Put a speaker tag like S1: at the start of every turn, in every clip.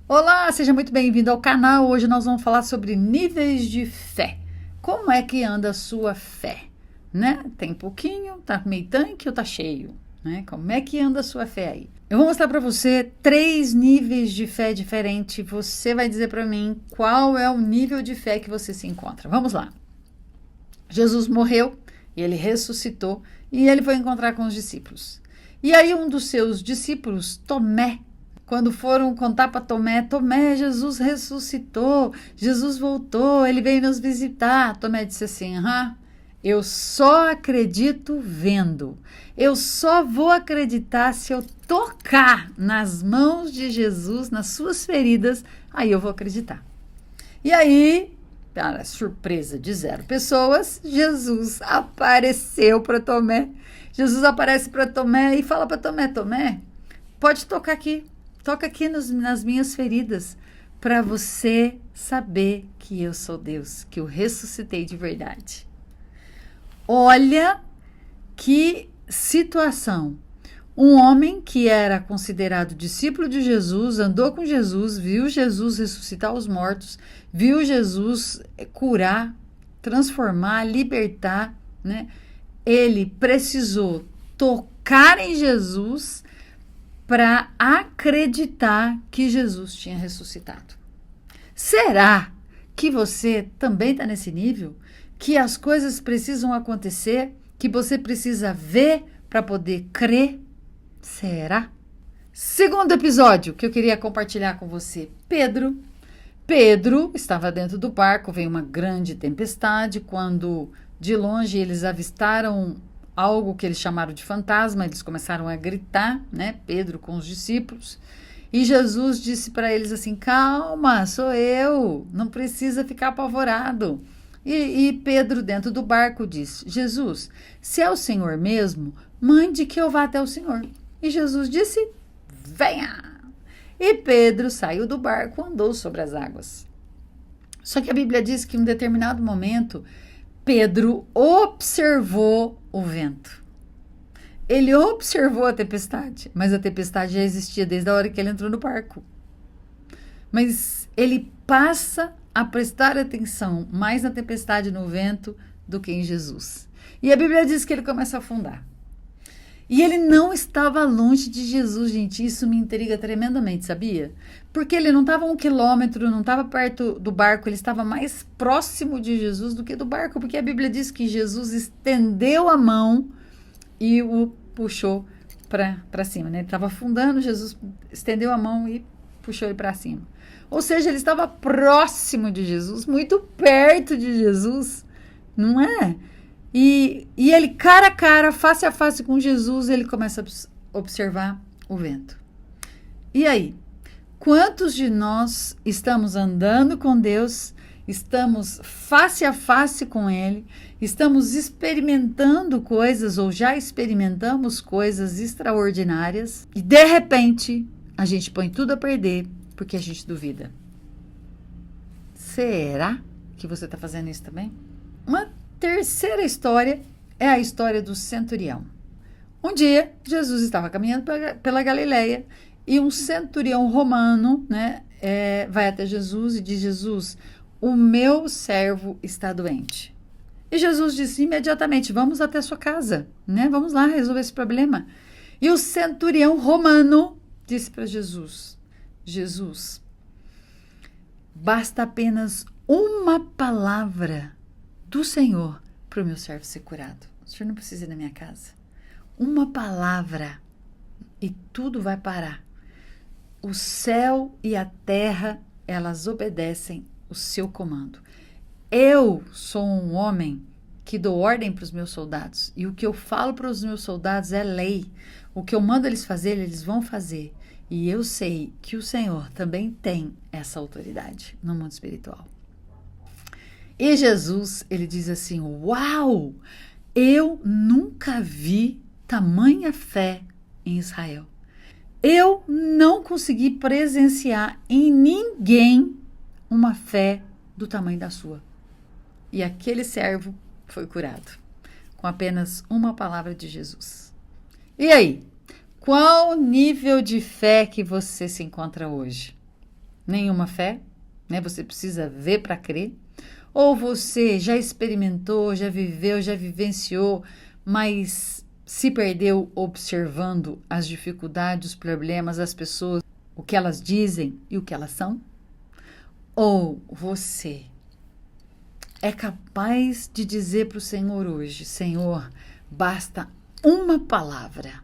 S1: Olá, seja muito bem-vindo ao canal. Hoje nós vamos falar sobre níveis de fé. Como é que anda a sua fé? Né? Tem pouquinho, tá meio tanque ou tá cheio? Né? Como é que anda a sua fé aí? Eu vou mostrar para você 3 níveis de fé diferentes. Você vai dizer para mim qual é o nível de fé que você se encontra. Vamos lá. Jesus morreu e ele ressuscitou e ele foi encontrar com os discípulos. E aí um dos seus discípulos, Tomé, quando foram contar para Tomé, Tomé, Jesus ressuscitou, Jesus voltou, ele veio nos visitar. Tomé disse assim, eu só acredito vendo. Eu só vou acreditar se eu tocar nas mãos de Jesus, nas suas feridas, aí eu vou acreditar. E aí, para surpresa de 0 pessoas, Jesus apareceu para Tomé. Jesus aparece para Tomé e fala para Tomé, Tomé, pode tocar aqui. Toca aqui nas minhas feridas para você saber que eu sou Deus, que eu ressuscitei de verdade. Olha que situação. Um homem que era considerado discípulo de Jesus, andou com Jesus, viu Jesus ressuscitar os mortos, viu Jesus curar, transformar, libertar, né? Ele precisou tocar em Jesus para acreditar que Jesus tinha ressuscitado. Será que você também está nesse nível? Que as coisas precisam acontecer? Que você precisa ver para poder crer? Será? Segundo episódio que eu queria compartilhar com você, Pedro. Pedro estava dentro do barco, veio uma grande tempestade, quando de longe eles avistaram algo que eles chamaram de fantasma, eles começaram a gritar, né? Pedro com os discípulos. E Jesus disse para eles assim, calma, sou eu, não precisa ficar apavorado. E Pedro dentro do barco disse, Jesus, se é o Senhor mesmo, mande que eu vá até o Senhor. E Jesus disse, venha. E Pedro saiu do barco, andou sobre as águas. Só que a Bíblia diz que em um determinado momento, Pedro observou o vento. Ele observou a tempestade, mas a tempestade já existia desde a hora que ele entrou no barco. Mas ele passa a prestar atenção mais na tempestade e no vento do que em Jesus. E a Bíblia diz que ele começa a afundar. E ele não estava longe de Jesus, gente. Isso me intriga tremendamente, sabia? Porque ele não estava a 1 quilômetro, não estava perto do barco, ele estava mais próximo de Jesus do que do barco, porque a Bíblia diz que Jesus estendeu a mão e o puxou para cima, né? Ele estava afundando, Jesus estendeu a mão e puxou ele para cima. Ou seja, ele estava próximo de Jesus, muito perto de Jesus, não é? E ele, cara a cara, face a face com Jesus, ele começa a observar o vento. E aí? Quantos de nós estamos andando com Deus, estamos face a face com Ele, estamos experimentando coisas ou já experimentamos coisas extraordinárias e, de repente, a gente põe tudo a perder porque a gente duvida? Será que você está fazendo isso também? Uma terceira história é a história do centurião. Um dia, Jesus estava caminhando pela Galileia e um centurião romano, né, vai até Jesus e diz, Jesus, o meu servo está doente. E Jesus disse imediatamente, vamos até sua casa, né, vamos lá resolver esse problema. E o centurião romano disse para Jesus, Jesus, basta apenas uma palavra do Senhor para o meu servo ser curado. O Senhor não precisa ir na minha casa. Uma palavra e tudo vai parar. O céu e a terra, elas obedecem o seu comando. Eu sou um homem que dou ordem para os meus soldados. E o que eu falo para os meus soldados é lei. O que eu mando eles fazer, eles vão fazer. E eu sei que o Senhor também tem essa autoridade no mundo espiritual. E Jesus, ele diz assim, uau, eu nunca vi tamanha fé em Israel. Eu não consegui presenciar em ninguém uma fé do tamanho da sua. E aquele servo foi curado com apenas uma palavra de Jesus. E aí, qual nível de fé que você se encontra hoje? nenhuma fé, né? Você precisa ver para crer. Ou você já experimentou, já viveu, já vivenciou, mas se perdeu observando as dificuldades, os problemas, as pessoas, o que elas dizem e o que elas são? Ou você é capaz de dizer para o Senhor hoje: Senhor, basta uma palavra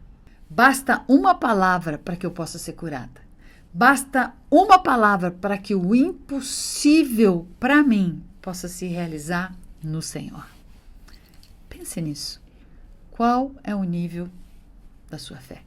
S1: para que eu possa ser curada. Basta uma palavra para que o impossível para mim possa se realizar no Senhor. Pense nisso. Qual é o nível da sua fé?